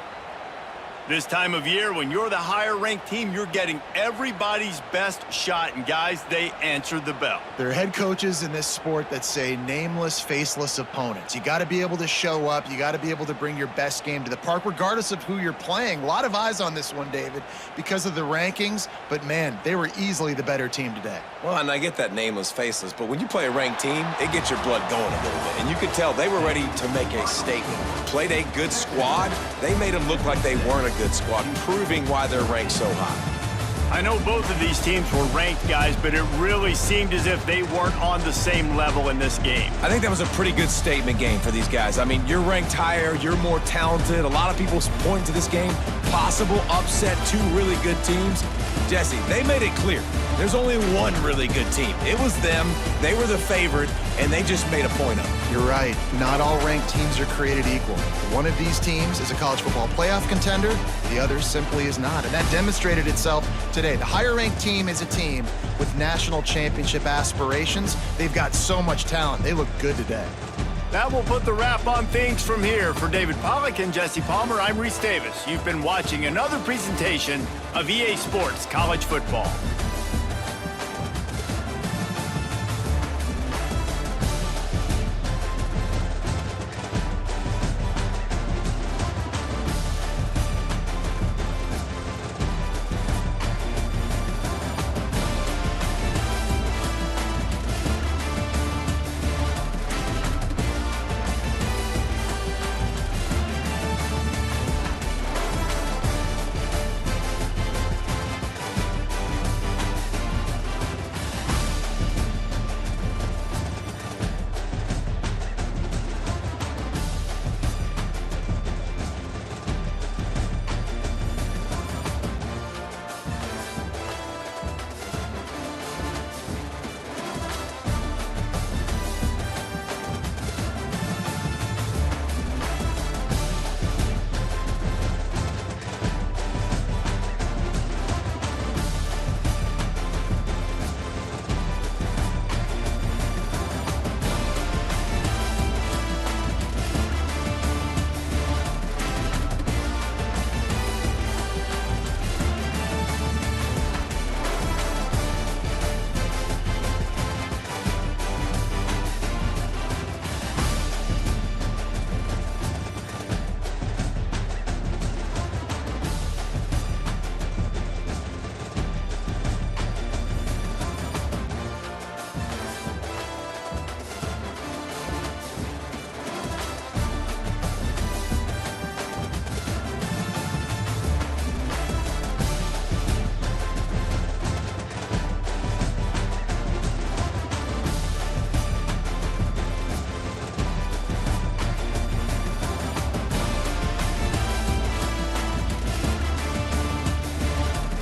This time of year, when you're the higher-ranked team, you're getting everybody's best shot, and guys, they answer the bell. There are head coaches in this sport that say nameless, faceless opponents. You got to be able to show up. You got to be able to bring your best game to the park, regardless of who you're playing. A lot of eyes on this one, David, because of the rankings, but man, they were easily the better team today. Well, and I get that nameless, faceless, but when you play a ranked team, it gets your blood going a little bit. And you could tell they were ready to make a statement. Played a good squad. They made them look like they weren't a good squad, proving why they're ranked so high. I know both of these teams were ranked, guys, but it really seemed as if they weren't on the same level in this game. I think that was a pretty good statement game for these guys. I mean, you're ranked higher, you're more talented. A lot of people point to this game, possible upset, two really good teams. Jesse, they made it clear. There's only one really good team. It was them. They were the favorite, and they just made a point of it. You're right. Not all ranked teams are created equal. One of these teams is a college football playoff contender. The other simply is not. And that demonstrated itself today. The higher-ranked team is a team with national championship aspirations. They've got so much talent. They look good today. That will put the wrap on things from here. For David Pollack and Jesse Palmer, I'm Reese Davis. You've been watching another presentation of EA Sports College Football.